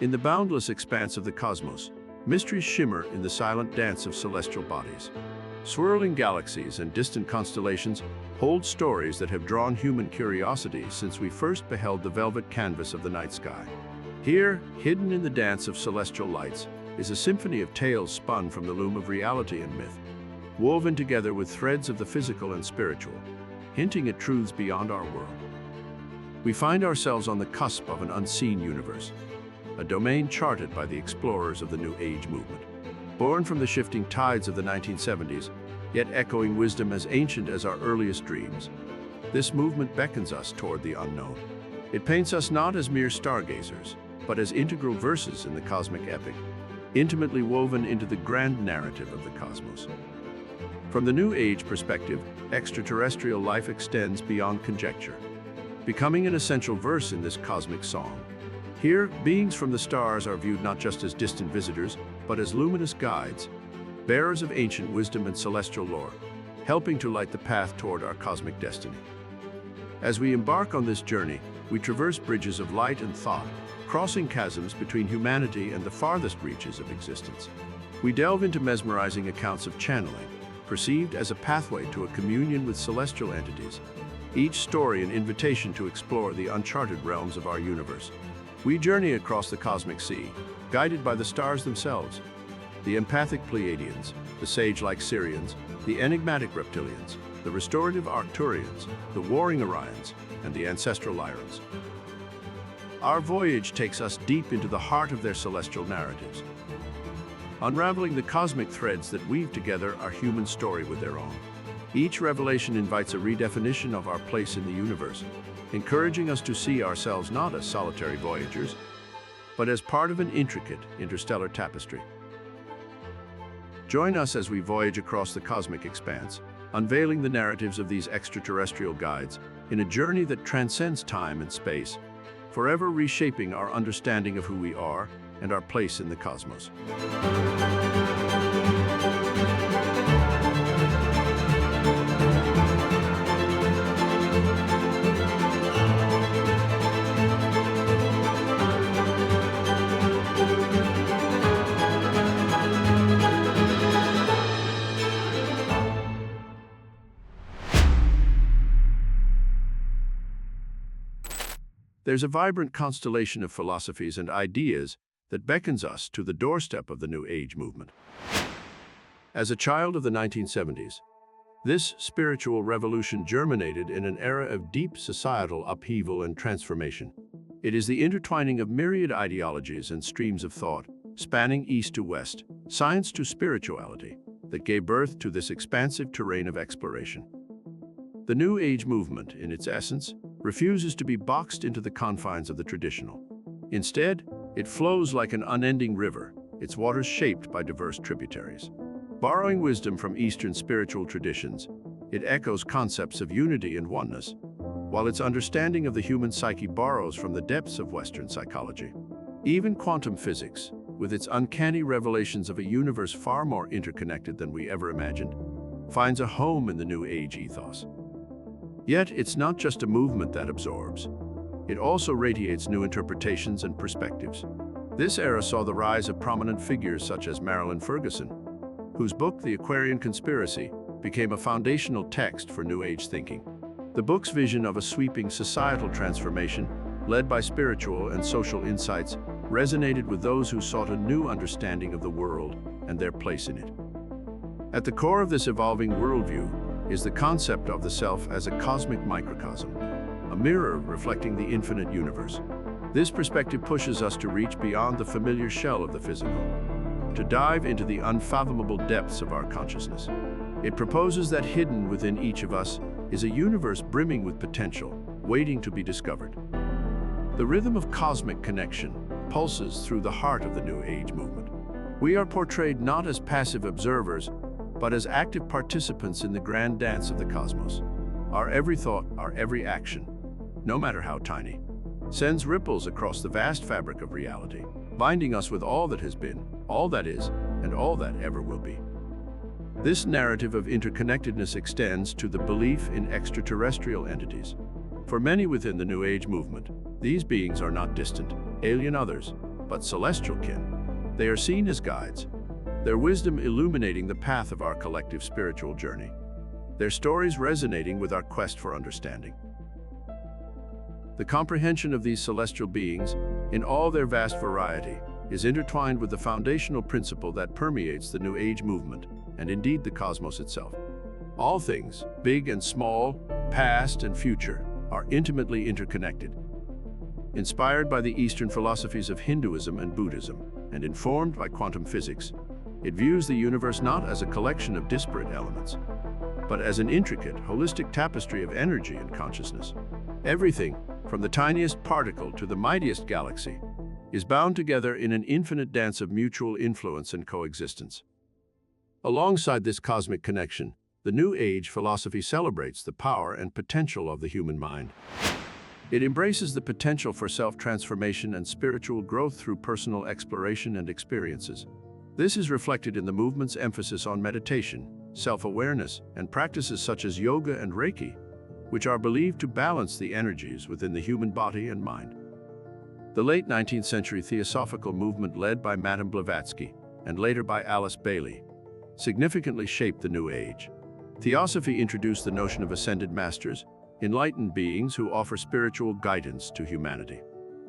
In the boundless expanse of the cosmos, mysteries shimmer in the silent dance of celestial bodies. Swirling galaxies and distant constellations hold stories that have drawn human curiosity since we first beheld the velvet canvas of the night sky. Here, hidden in the dance of celestial lights, is a symphony of tales spun from the loom of reality and myth, woven together with threads of the physical and spiritual, hinting at truths beyond our world. We find ourselves on the cusp of an unseen universe, a domain charted by the explorers of the New Age movement. Born from the shifting tides of the 1970s, yet echoing wisdom as ancient as our earliest dreams, this movement beckons us toward the unknown. It paints us not as mere stargazers, but as integral verses in the cosmic epic, intimately woven into the grand narrative of the cosmos. From the New Age perspective, extraterrestrial life extends beyond conjecture, becoming an essential verse in this cosmic song. Here, beings from the stars are viewed not just as distant visitors, but as luminous guides, bearers of ancient wisdom and celestial lore, helping to light the path toward our cosmic destiny. As we embark on this journey, we traverse bridges of light and thought, crossing chasms between humanity and the farthest reaches of existence. We delve into mesmerizing accounts of channeling, perceived as a pathway to a communion with celestial entities, each story an invitation to explore the uncharted realms of our universe. We journey across the cosmic sea, guided by the stars themselves, the empathic Pleiadians, the sage-like Sirians, the enigmatic Reptilians, the restorative Arcturians, the warring Orions, and the ancestral Sirians. Our voyage takes us deep into the heart of their celestial narratives, unraveling the cosmic threads that weave together our human story with their own. Each revelation invites a redefinition of our place in the universe, encouraging us to see ourselves not as solitary voyagers, but as part of an intricate interstellar tapestry. Join us as we voyage across the cosmic expanse, unveiling the narratives of these extraterrestrial guides in a journey that transcends time and space, forever reshaping our understanding of who we are and our place in the cosmos. There's a vibrant constellation of philosophies and ideas that beckons us to the doorstep of the New Age movement. As a child of the 1970s, this spiritual revolution germinated in an era of deep societal upheaval and transformation. It is the intertwining of myriad ideologies and streams of thought, spanning east to west, science to spirituality, that gave birth to this expansive terrain of exploration. The New Age movement, in its essence, refuses to be boxed into the confines of the traditional. Instead, it flows like an unending river, its waters shaped by diverse tributaries. Borrowing wisdom from Eastern spiritual traditions, it echoes concepts of unity and oneness, while its understanding of the human psyche borrows from the depths of Western psychology. Even quantum physics, with its uncanny revelations of a universe far more interconnected than we ever imagined, finds a home in the New Age ethos. Yet, it's not just a movement that absorbs. It also radiates new interpretations and perspectives. This era saw the rise of prominent figures such as Marilyn Ferguson, whose book, The Aquarian Conspiracy, became a foundational text for New Age thinking. The book's vision of a sweeping societal transformation, led by spiritual and social insights, resonated with those who sought a new understanding of the world and their place in it. At the core of this evolving worldview is the concept of the self as a cosmic microcosm, a mirror reflecting the infinite universe. This perspective pushes us to reach beyond the familiar shell of the physical, to dive into the unfathomable depths of our consciousness. It proposes that hidden within each of us is a universe brimming with potential, waiting to be discovered. The rhythm of cosmic connection pulses through the heart of the New Age movement. We are portrayed not as passive observers, but as active participants in the grand dance of the cosmos. Our every thought, our every action, no matter how tiny, sends ripples across the vast fabric of reality, binding us with all that has been, all that is, and all that ever will be. This narrative of interconnectedness extends to the belief in extraterrestrial entities. For many within the New Age movement, these beings are not distant, alien others, but celestial kin. They are seen as guides, their wisdom illuminating the path of our collective spiritual journey, their stories resonating with our quest for understanding. The comprehension of these celestial beings, in all their vast variety, is intertwined with the foundational principle that permeates the New Age movement, and indeed the cosmos itself. All things, big and small, past and future, are intimately interconnected. Inspired by the Eastern philosophies of Hinduism and Buddhism, and informed by quantum physics, it views the universe not as a collection of disparate elements, but as an intricate, holistic tapestry of energy and consciousness. Everything, from the tiniest particle to the mightiest galaxy, is bound together in an infinite dance of mutual influence and coexistence. Alongside this cosmic connection, the New Age philosophy celebrates the power and potential of the human mind. It embraces the potential for self-transformation and spiritual growth through personal exploration and experiences. This is reflected in the movement's emphasis on meditation, self-awareness, and practices such as yoga and Reiki, which are believed to balance the energies within the human body and mind. The late 19th century theosophical movement led by Madame Blavatsky, and later by Alice Bailey, significantly shaped the New Age. Theosophy introduced the notion of ascended masters, enlightened beings who offer spiritual guidance to humanity.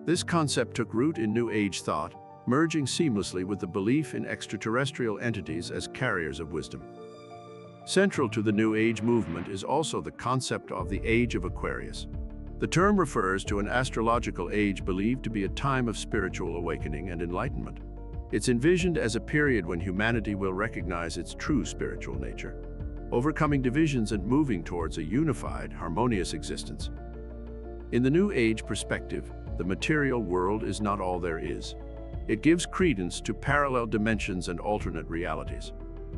This concept took root in New Age thought, merging seamlessly with the belief in extraterrestrial entities as carriers of wisdom. Central to the New Age movement is also the concept of the Age of Aquarius. The term refers to an astrological age believed to be a time of spiritual awakening and enlightenment. It's envisioned as a period when humanity will recognize its true spiritual nature, overcoming divisions and moving towards a unified, harmonious existence. In the New Age perspective, the material world is not all there is. It gives credence to parallel dimensions and alternate realities.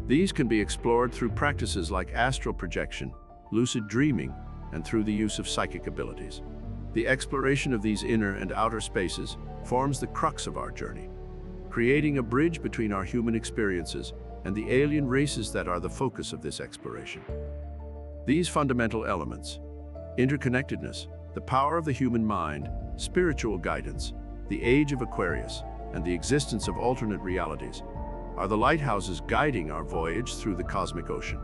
These can be explored through practices like astral projection, lucid dreaming, and through the use of psychic abilities. The exploration of these inner and outer spaces forms the crux of our journey, creating a bridge between our human experiences and the alien races that are the focus of this exploration. These fundamental elements, interconnectedness, the power of the human mind, spiritual guidance, the Age of Aquarius, and the existence of alternate realities, are the lighthouses guiding our voyage through the cosmic ocean.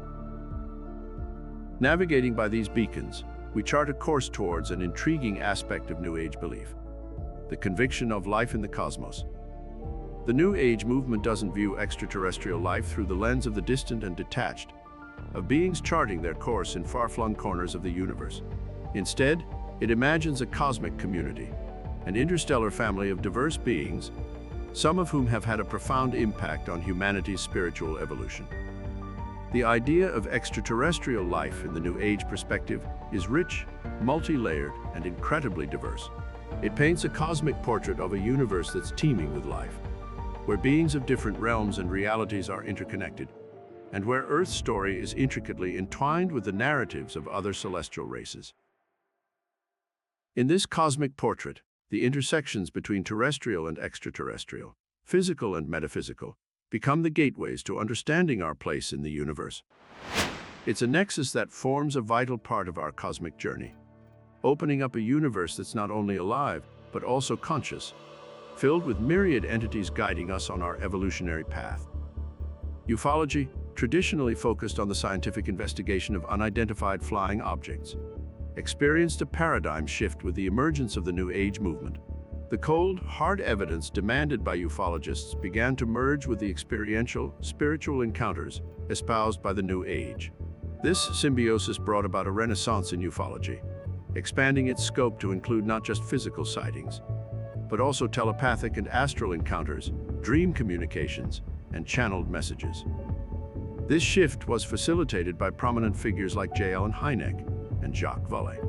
Navigating by these beacons, we chart a course towards an intriguing aspect of New Age belief: the conviction of life in the cosmos. The New Age movement doesn't view extraterrestrial life through the lens of the distant and detached, of beings charting their course in far-flung corners of the universe. Instead, it imagines a cosmic community, an interstellar family of diverse beings, some of whom have had a profound impact on humanity's spiritual evolution. The idea of extraterrestrial life in the New Age perspective is rich, multi-layered, and incredibly diverse. It paints a cosmic portrait of a universe that's teeming with life, where beings of different realms and realities are interconnected, and where Earth's story is intricately entwined with the narratives of other celestial races. In this cosmic portrait, the intersections between terrestrial and extraterrestrial, physical and metaphysical, become the gateways to understanding our place in the universe. It's a nexus that forms a vital part of our cosmic journey, opening up a universe that's not only alive, but also conscious, filled with myriad entities guiding us on our evolutionary path. UFOlogy, traditionally focused on the scientific investigation of unidentified flying objects, experienced a paradigm shift with the emergence of the New Age movement. The cold, hard evidence demanded by ufologists began to merge with the experiential, spiritual encounters espoused by the New Age. This symbiosis brought about a renaissance in ufology, expanding its scope to include not just physical sightings, but also telepathic and astral encounters, dream communications, and channeled messages. This shift was facilitated by prominent figures like J. Allen Hynek and Jacques Vallée.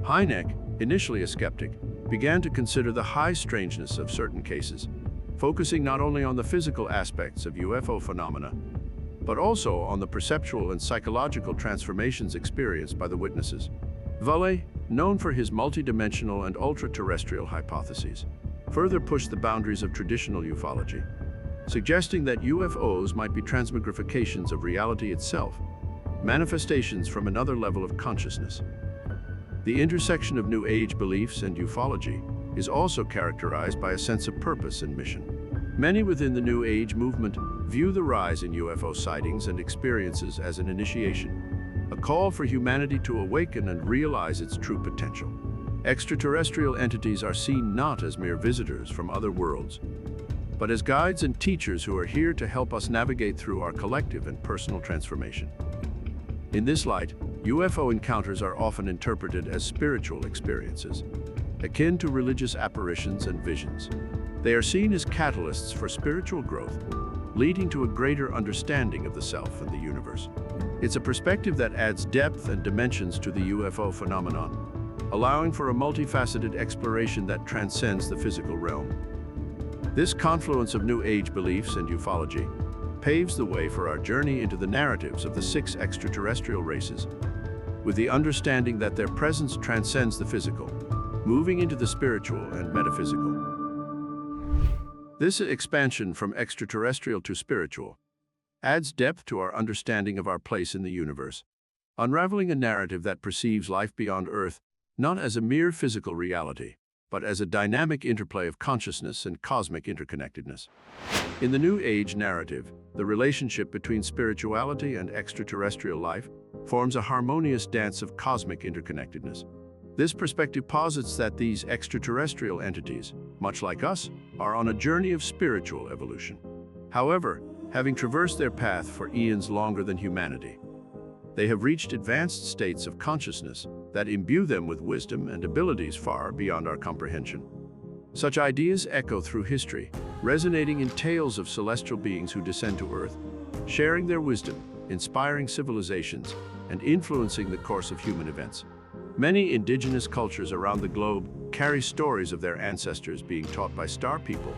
Hynek, initially a skeptic, began to consider the high strangeness of certain cases, focusing not only on the physical aspects of UFO phenomena, but also on the perceptual and psychological transformations experienced by the witnesses. Vallée, known for his multidimensional and ultra-terrestrial hypotheses, further pushed the boundaries of traditional ufology, suggesting that UFOs might be transmogrifications of reality itself, manifestations from another level of consciousness. The intersection of New Age beliefs and ufology is also characterized by a sense of purpose and mission. Many within the New Age movement view the rise in UFO sightings and experiences as an initiation, a call for humanity to awaken and realize its true potential. Extraterrestrial entities are seen not as mere visitors from other worlds, but as guides and teachers who are here to help us navigate through our collective and personal transformation. In this light, UFO encounters are often interpreted as spiritual experiences, akin to religious apparitions and visions. They are seen as catalysts for spiritual growth, leading to a greater understanding of the self and the universe. It's a perspective that adds depth and dimensions to the UFO phenomenon, allowing for a multifaceted exploration that transcends the physical realm. This confluence of New Age beliefs and ufology paves the way for our journey into the narratives of the 6 extraterrestrial races, with the understanding that their presence transcends the physical, moving into the spiritual and metaphysical. This expansion from extraterrestrial to spiritual adds depth to our understanding of our place in the universe, unraveling a narrative that perceives life beyond Earth not as a mere physical reality, but as a dynamic interplay of consciousness and cosmic interconnectedness. In the New Age narrative, the relationship between spirituality and extraterrestrial life forms a harmonious dance of cosmic interconnectedness. This perspective posits that these extraterrestrial entities, much like us, are on a journey of spiritual evolution. However, having traversed their path for eons longer than humanity, they have reached advanced states of consciousness that imbue them with wisdom and abilities far beyond our comprehension. Such ideas echo through history, resonating in tales of celestial beings who descend to Earth, sharing their wisdom, inspiring civilizations, and influencing the course of human events. Many indigenous cultures around the globe carry stories of their ancestors being taught by star people,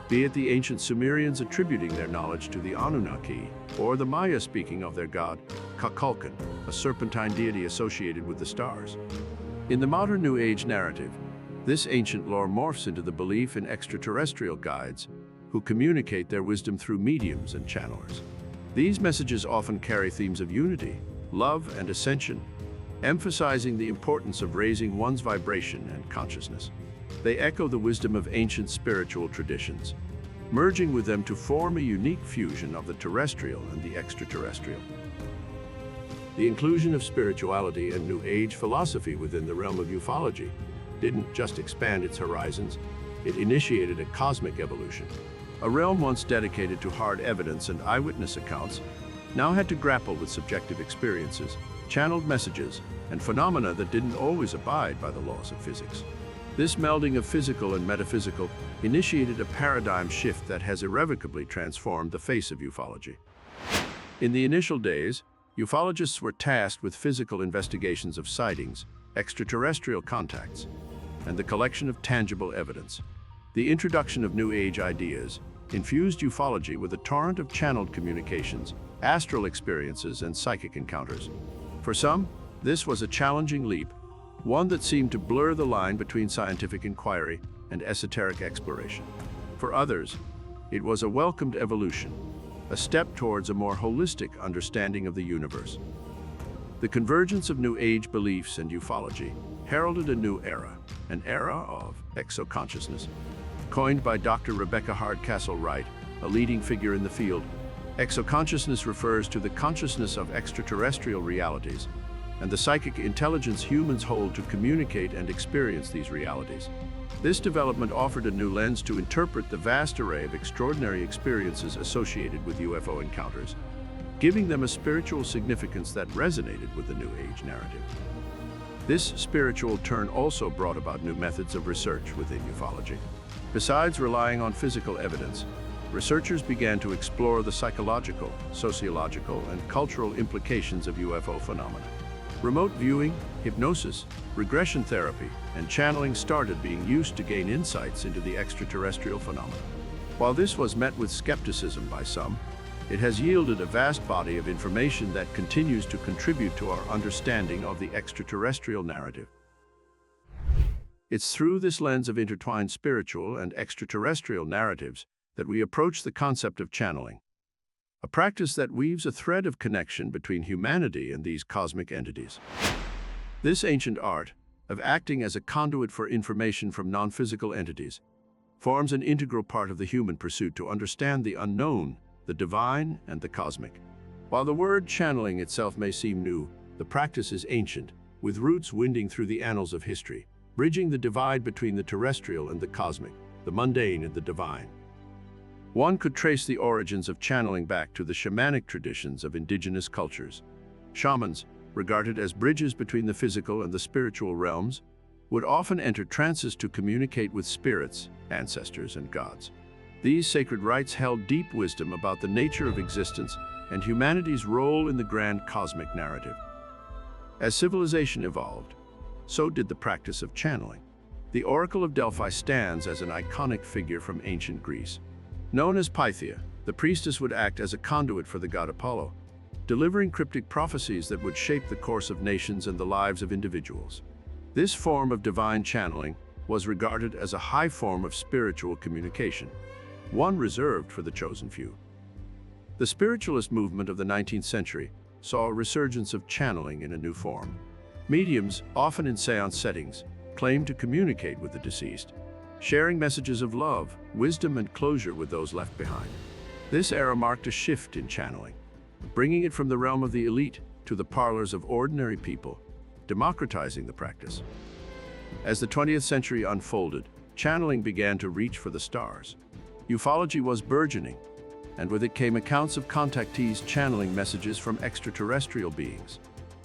be it the ancient Sumerians attributing their knowledge to the Anunnaki, or the Maya speaking of their god, Kukulkan, a serpentine deity associated with the stars. In the modern New Age narrative, this ancient lore morphs into the belief in extraterrestrial guides who communicate their wisdom through mediums and channelers. These messages often carry themes of unity, love, and ascension, emphasizing the importance of raising one's vibration and consciousness. They echo the wisdom of ancient spiritual traditions, merging with them to form a unique fusion of the terrestrial and the extraterrestrial. The inclusion of spirituality and New Age philosophy within the realm of ufology didn't just expand its horizons, it initiated a cosmic evolution. A realm once dedicated to hard evidence and eyewitness accounts now had to grapple with subjective experiences, channeled messages, and phenomena that didn't always abide by the laws of physics. This melding of physical and metaphysical initiated a paradigm shift that has irrevocably transformed the face of ufology. In the initial days, ufologists were tasked with physical investigations of sightings, extraterrestrial contacts, and the collection of tangible evidence. The introduction of New Age ideas infused ufology with a torrent of channeled communications, astral experiences, and psychic encounters. For some, this was a challenging leap, one that seemed to blur the line between scientific inquiry and esoteric exploration. For others, it was a welcomed evolution, a step towards a more holistic understanding of the universe. The convergence of New Age beliefs and ufology heralded a new era, an era of exoconsciousness. Coined by Dr. Rebecca Hardcastle Wright, a leading figure in the field, exoconsciousness refers to the consciousness of extraterrestrial realities and the psychic intelligence humans hold to communicate and experience these realities. This development offered a new lens to interpret the vast array of extraordinary experiences associated with UFO encounters, giving them a spiritual significance that resonated with the New Age narrative. This spiritual turn also brought about new methods of research within ufology. Besides relying on physical evidence, researchers began to explore the psychological, sociological, and cultural implications of UFO phenomena. Remote viewing, hypnosis, regression therapy, and channeling started being used to gain insights into the extraterrestrial phenomena. While this was met with skepticism by some, it has yielded a vast body of information that continues to contribute to our understanding of the extraterrestrial narrative. It's through this lens of intertwined spiritual and extraterrestrial narratives that we approach the concept of channeling, a practice that weaves a thread of connection between humanity and these cosmic entities. This ancient art, of acting as a conduit for information from non-physical entities, forms an integral part of the human pursuit to understand the unknown, the divine, and the cosmic. While the word channeling itself may seem new, the practice is ancient, with roots winding through the annals of history, bridging the divide between the terrestrial and the cosmic, the mundane and the divine. One could trace the origins of channeling back to the shamanic traditions of indigenous cultures. Shamans, regarded as bridges between the physical and the spiritual realms, would often enter trances to communicate with spirits, ancestors, and gods. These sacred rites held deep wisdom about the nature of existence and humanity's role in the grand cosmic narrative. As civilization evolved, so did the practice of channeling. The Oracle of Delphi stands as an iconic figure from ancient Greece. Known as Pythia, the priestess would act as a conduit for the god Apollo, delivering cryptic prophecies that would shape the course of nations and the lives of individuals. This form of divine channeling was regarded as a high form of spiritual communication, one reserved for the chosen few. The spiritualist movement of the 19th century saw a resurgence of channeling in a new form. Mediums, often in seance settings, claimed to communicate with the deceased, sharing messages of love, wisdom, and closure with those left behind. This era marked a shift in channeling, bringing it from the realm of the elite to the parlors of ordinary people, democratizing the practice. As the 20th century unfolded, channeling began to reach for the stars. UFOlogy was burgeoning, and with it came accounts of contactees channeling messages from extraterrestrial beings.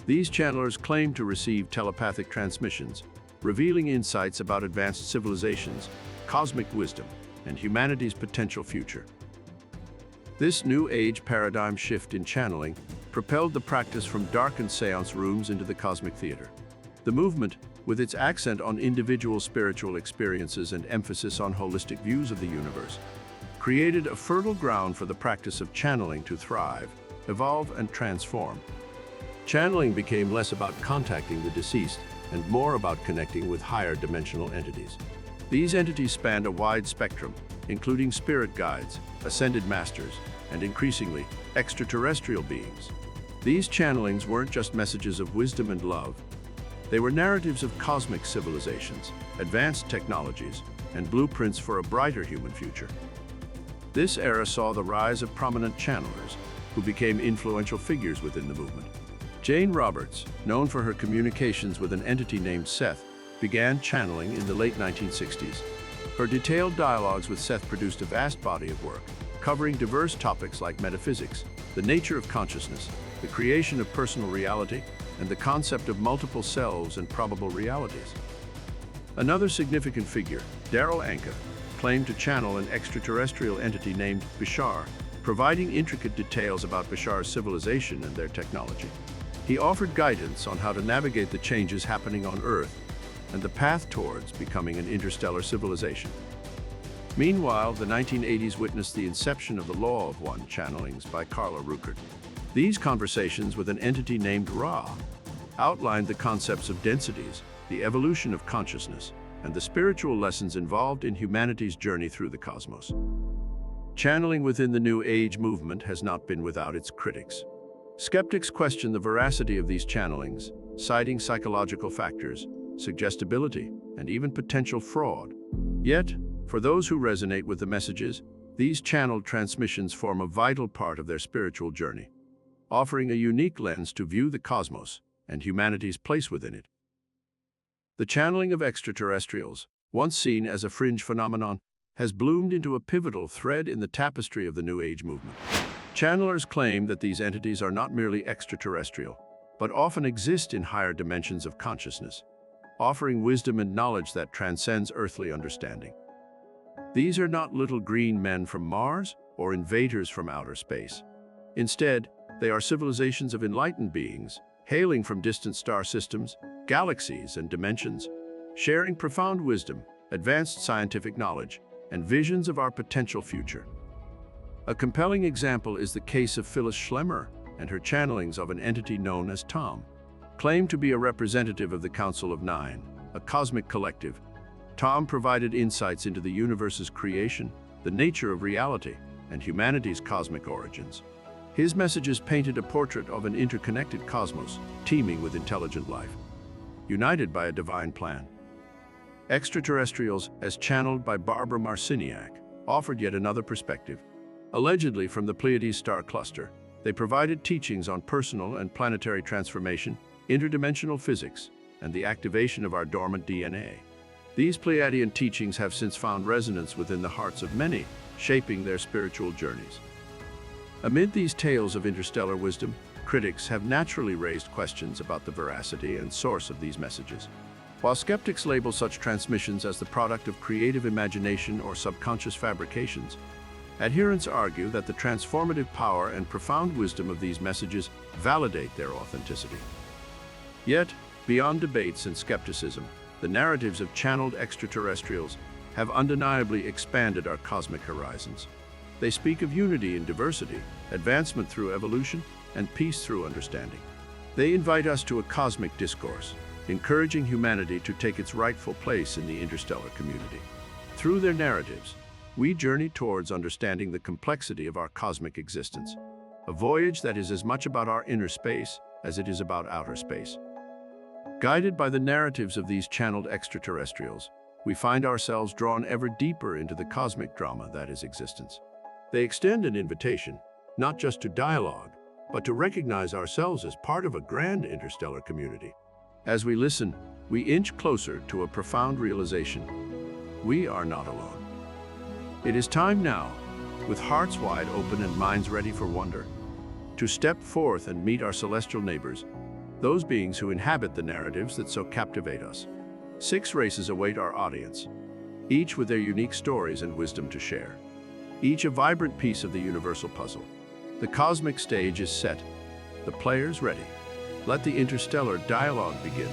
These channelers claimed to receive telepathic transmissions, revealing insights about advanced civilizations, cosmic wisdom, and humanity's potential future. This new age paradigm shift in channeling propelled the practice from darkened seance rooms into the cosmic theater. The movement, with its accent on individual spiritual experiences and emphasis on holistic views of the universe, created a fertile ground for the practice of channeling to thrive, evolve, and transform. Channeling became less about contacting the deceased and more about connecting with higher dimensional entities. These entities spanned a wide spectrum, including spirit guides, ascended masters, and increasingly, extraterrestrial beings. These channelings weren't just messages of wisdom and love. They were narratives of cosmic civilizations, advanced technologies, and blueprints for a brighter human future. This era saw the rise of prominent channelers, who became influential figures within the movement. Jane Roberts, known for her communications with an entity named Seth, began channeling in the late 1960s. Her detailed dialogues with Seth produced a vast body of work, covering diverse topics like metaphysics, the nature of consciousness, the creation of personal reality, and the concept of multiple selves and probable realities. Another significant figure, Darrell Anka, claimed to channel an extraterrestrial entity named Bashar, providing intricate details about Bashar's civilization and their technology. He offered guidance on how to navigate the changes happening on Earth and the path towards becoming an interstellar civilization. Meanwhile, the 1980s witnessed the inception of the Law of One channelings by Carla Rueckert. These conversations with an entity named Ra outlined the concepts of densities, the evolution of consciousness, and the spiritual lessons involved in humanity's journey through the cosmos. Channeling within the New Age movement has not been without its critics. Skeptics question the veracity of these channelings, citing psychological factors, suggestibility, and even potential fraud. Yet, for those who resonate with the messages, these channeled transmissions form a vital part of their spiritual journey, offering a unique lens to view the cosmos and humanity's place within it. The channeling of extraterrestrials, once seen as a fringe phenomenon, has bloomed into a pivotal thread in the tapestry of the New Age movement. Channelers claim that these entities are not merely extraterrestrial, but often exist in higher dimensions of consciousness, offering wisdom and knowledge that transcends earthly understanding. These are not little green men from Mars or invaders from outer space. Instead, they are civilizations of enlightened beings, hailing from distant star systems, galaxies, and dimensions, sharing profound wisdom, advanced scientific knowledge, and visions of our potential future. A compelling example is the case of Phyllis Schlemmer and her channelings of an entity known as Tom. Claimed to be a representative of the Council of Nine, a cosmic collective, Tom provided insights into the universe's creation, the nature of reality, and humanity's cosmic origins. His messages painted a portrait of an interconnected cosmos, teeming with intelligent life. united by a divine plan. Extraterrestrials, as channeled by Barbara Marciniak, offered yet another perspective. Allegedly from the Pleiades star cluster, they provided teachings on personal and planetary transformation, interdimensional physics, and the activation of our dormant DNA. These Pleiadian teachings have since found resonance within the hearts of many, shaping their spiritual journeys. Amid these tales of interstellar wisdom, critics have naturally raised questions about the veracity and source of these messages. While skeptics label such transmissions as the product of creative imagination or subconscious fabrications, adherents argue that the transformative power and profound wisdom of these messages validate their authenticity. Yet, beyond debates and skepticism, the narratives of channeled extraterrestrials have undeniably expanded our cosmic horizons. They speak of unity in diversity, advancement through evolution, and peace through understanding. They invite us to a cosmic discourse, encouraging humanity to take its rightful place in the interstellar community. Through their narratives, we journey towards understanding the complexity of our cosmic existence, a voyage that is as much about our inner space as it is about outer space. Guided by the narratives of these channeled extraterrestrials, we find ourselves drawn ever deeper into the cosmic drama that is existence. They extend an invitation, not just to dialogue, but to recognize ourselves as part of a grand interstellar community. As we listen, we inch closer to a profound realization: we are not alone. It is time now, with hearts wide open and minds ready for wonder, to step forth and meet our celestial neighbors, those beings who inhabit the narratives that so captivate us. 6 races await our audience, each with their unique stories and wisdom to share. Each a vibrant piece of the universal puzzle. The cosmic stage is set, the players ready. Let the interstellar dialogue begin.